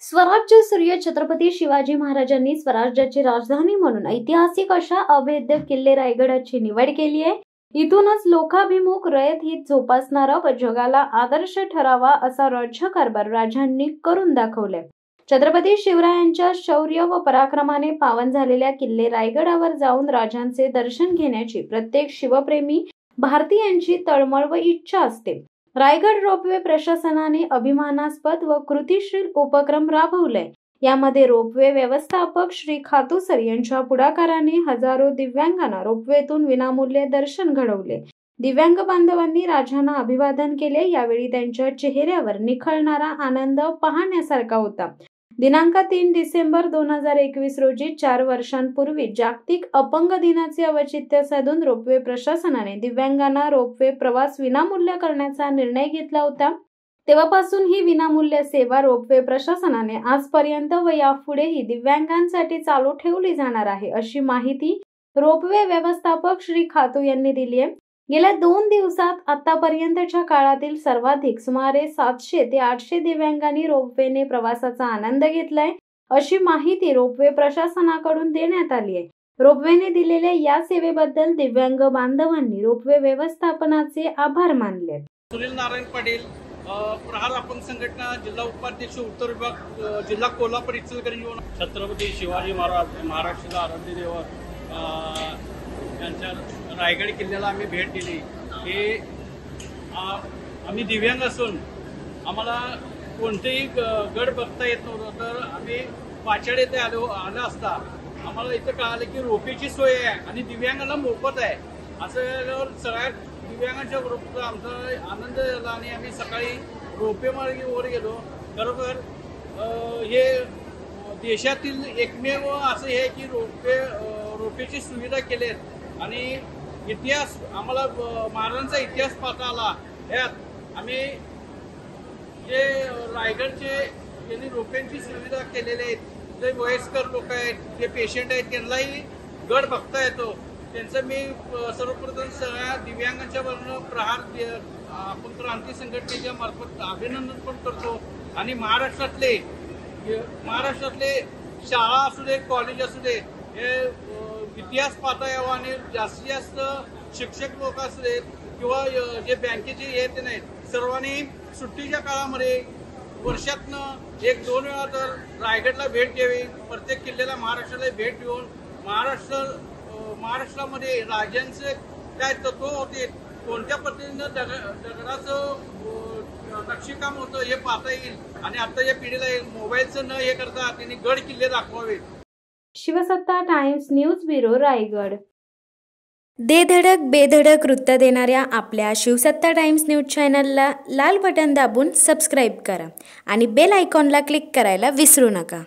स्वराज्य सूर्य छत्रपती शिवाजी महाराजांनी स्वराज्याची राजधानी म्हणून ऐतिहासिक अशा अभेद्य किल्ले रायगडाची निवड केली आहे। इथूनच लोकाभिमुख रयत हित जोपासणारा व जगाला आदर्श ठरावा असा राज्यकारभार राजांनी करून दाखवले। छत्रपती शिवरायांच्या शौर्य व पराक्रमाने पावन झालेल्या किल्ले रायगडावर जाऊन राजांचे दर्शन घेण्याची प्रत्येक शिवप्रेमी भारतीयांची तळमळ व इच्छा असते। रायगड रोपवे प्रशासनाने अभिमानास्पद व कृतिशील उपक्रम राबवले। यामध्ये रोपवे व्यवस्थापक श्री खातू सर यांच्या पुढाकाराने हजारो दिव्यांगांना रोपवेतून विनामूल्य दर्शन घडवले। दिव्यांग बांधवांनी राजांना अभिवादन केले। यावेळी त्यांच्या चेहऱ्यावर निखळणारा आनंद पाहण्यासारखा होता। दिनांक 3 डिसेंबर 2021 रोजी 4 वर्षांपूर्वी जागतिक अपंग दिनाचे औचित्य साधून रोपवे प्रशासनाने दिव्यांगांना रोपवे प्रवास विनामूल्य करण्याचा निर्णय घेतला होता। तेव्हापासून ही विनामूल्य सेवा रोपवे प्रशासनाने आजपर्यंत व यापुढेही दिव्यांगांसाठी चालू ठेवली जाणार आहे, अशी माहिती रोपवे व्यवस्थापक श्री खातू यांनी दिली आहे। गेल्या 2 दिवसात आतापर्यंतच्या काळातील सर्वाधिक सुमारे 700 ते 800 दिव्यांगांनी रोपवेने प्रवासाचा आनंद घेतलाय, अशी माहिती रोपवे प्रशासनाकडून देण्यात आली आहे। रोपवेने दिलेल्या या सेवेबद्दल दिव्यांग बांधवांनी रोपवे व्यवस्थापनाचे आभार मानले। सुनील नारायण पाटील, प्रहार अपंग संघटना, जिल्हा उपाध्यक्ष, उत्तर विभाग, जिल्हा कोल्हापूर, इचलकरंजी। छत्रपती शिवाजी महाराष्ट्राला आराध्य दैवत यांच्या रायगड किल्ल्याला आम्ही भेट दिली। हे आम्ही दिव्यांग असून आम्हाला कोणतेही गड बघता येत नव्हतं, तर आम्ही पाचाड येथे आलो असता आम्हाला इथं कळालं की रोपेची सोय आहे आणि दिव्यांगाला मोफत आहे। असं सगळ्या दिव्यांगांच्या ग्रुपचा आमचा आनंद झाला आणि आम्ही सकाळी रोपे मार्गावर गेलो। खरोखर हे देशातील एकमेव असं हे की रोपेची सुविधा केलेत आणि इतिहास आम्हाला महाराजांचा इतिहास पाहता आला। यात आम्ही जे रायगडचे यांनी रोप्यांची सुविधा केलेली आहेत, जे वयस्कर लोक आहेत, जे पेशंट आहेत, त्यांनाही गड बघता येतो। त्यांचं मी सर्वप्रथम सगळ्या दिव्यांगांच्या वरनं प्रहार अपंग क्रांती संघटनेच्या मार्फत अभिनंदन पण करतो। आणि महाराष्ट्रातले शाळा असू दे, कॉलेज असू दे, हे इतिहास पाहता यावा आणि जास्तीत जास्त शिक्षक लोक असू देत किंवा जे बँकेचे हे ते नाहीत, सर्वांनी सुट्टीच्या काळामध्ये वर्षातनं 1-2 वेळा तर रायगडला भेट द्यावी। प्रत्येक किल्ल्याला महाराष्ट्राला भेट देऊन महाराष्ट्रामध्ये राजांचे काय तत्व होते, कोणत्या पद्धतीनं दगडाचं नक्षीकाम होतं हे पाहता येईल आणि आता या पिढीला मोबाईलचं न हे करता त्यांनी गड किल्ले दाखवावे। शिवसत्ता टाइम्स न्यूज ब्युरो रायगड। दे धडक बेधडक वृत्त देणाऱ्या आपल्या शिवसत्ता टाइम्स न्यूज चॅनलला लाल बटन दाबून सबस्क्राईब करा आणि बेल आयकॉनला क्लिक करायला विसरू नका।